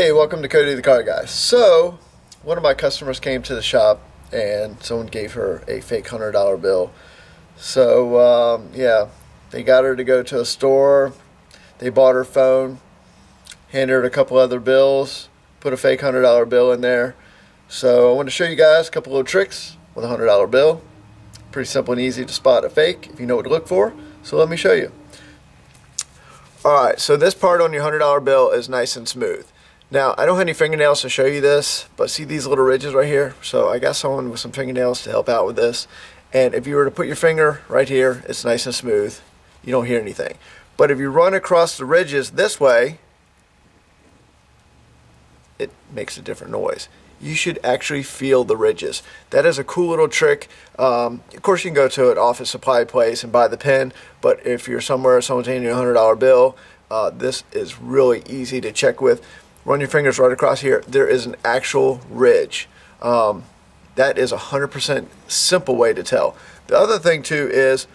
Hey, welcome to Cody the Car Guy. So, one of my customers came to the shop and someone gave her a fake $100 bill. So, yeah, they got her to go to a store, they bought her phone, handed her a couple other bills, put a fake $100 bill in there. So, I want to show you guys a couple little tricks with a $100 bill. Pretty simple and easy to spot a fake if you know what to look for. So, let me show you. Alright, so this part on your $100 bill is nice and smooth. Now, I don't have any fingernails to show you this, but see these little ridges right here? So I got someone with some fingernails to help out with this. And if you were to put your finger right here, it's nice and smooth. You don't hear anything. But if you run across the ridges this way, it makes a different noise. You should actually feel the ridges. That is a cool little trick. Of course, you can go to an office supply place and buy the pen, but if you're somewhere, someone's handing you a $100 bill, this is really easy to check with. Run your fingers right across here. There is an actual ridge. That is 100% simple way to tell. The other thing too is,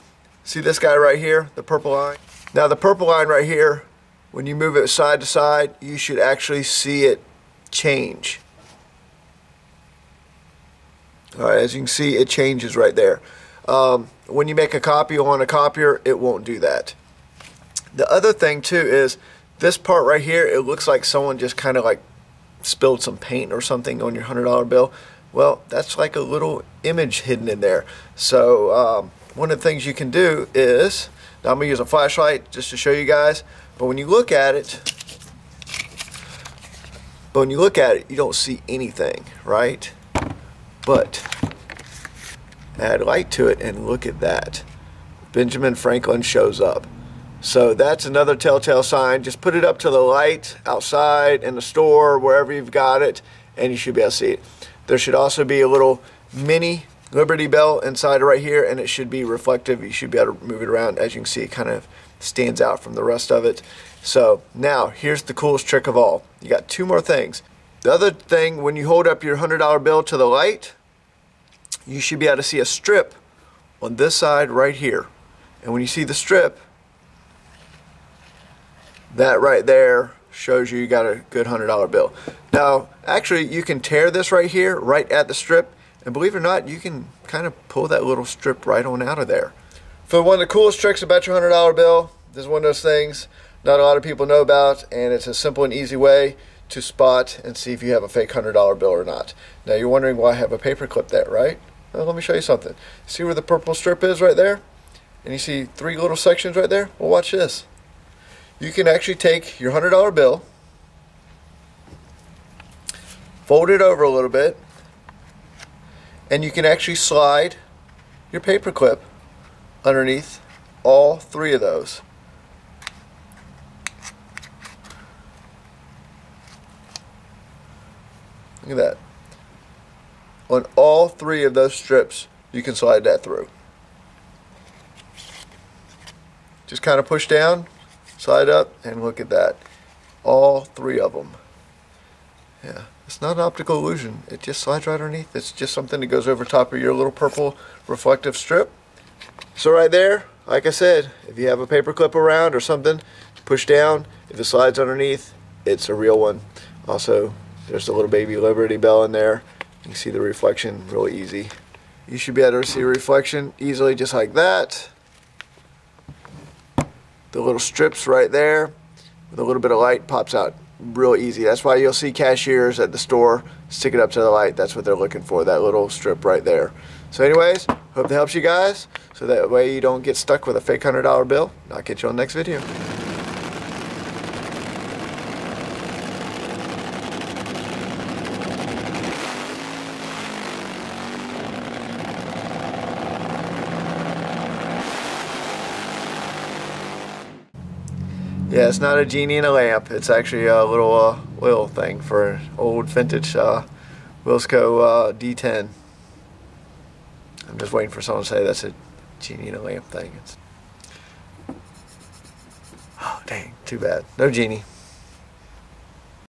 see this guy right here, the purple line? Now the purple line right here, when you move it side to side, you should actually see it change. Alright, as you can see, it changes right there. When you make a copy on a copier, it won't do that. The other thing too is, this part right here, it looks like someone just kind of like spilled some paint or something on your $100 bill. Well, that's like a little image hidden in there. So one of the things you can do is, now I'm going to use a flashlight just to show you guys, but when you look at it, you don't see anything, right? But add light to it and look at that. Benjamin Franklin shows up. So that's another telltale sign. Just put it up to the light outside in the store, wherever you've got it, and you should be able to see it. There should also be a little mini Liberty Bell inside right here, and it should be reflective. You should be able to move it around. As you can see, it kind of stands out from the rest of it. So now, here's the coolest trick of all. You got two more things. The other thing, when you hold up your $100 bill to the light, you should be able to see a strip on this side right here. And when you see the strip, that right there shows you got a good $100 bill. Now, actually, you can tear this right here, right at the strip, and believe it or not, you can kind of pull that little strip right on out of there. For one of the coolest tricks about your $100 bill, this is one of those things not a lot of people know about, and it's a simple and easy way to spot and see if you have a fake $100 bill or not. Now, you're wondering why I have a paper clip there, right? Well, let me show you something. See where the purple strip is right there? And you see three little sections right there? Well, watch this. You can actually take your $100 bill, fold it over a little bit, and you can actually slide your paper clip underneath all three of those. Look at that. On all three of those strips, you can slide that through. Just kind of push down, slide up, and look at that. All three of them. Yeah, it's not an optical illusion. It just slides right underneath. It's just something that goes over top of your little purple reflective strip. So right there, like I said, if you have a paper clip around or something, push down. If it slides underneath, it's a real one. Also, there's a little baby Liberty Bell in there. You can see the reflection really easy. You should be able to see a reflection easily just like that. The little strips right there with a little bit of light pops out real easy. That's why you'll see cashiers at the store stick it up to the light. That's what they're looking for, that little strip right there. So anyways, hope that helps you guys, so that way you don't get stuck with a fake $100 bill. I'll catch you on the next video. Yeah, it's not a genie in a lamp. It's actually a little oil thing for an old vintage Wilsco D10. I'm just waiting for someone to say that's a genie in a lamp thing. Oh, dang, too bad. No genie.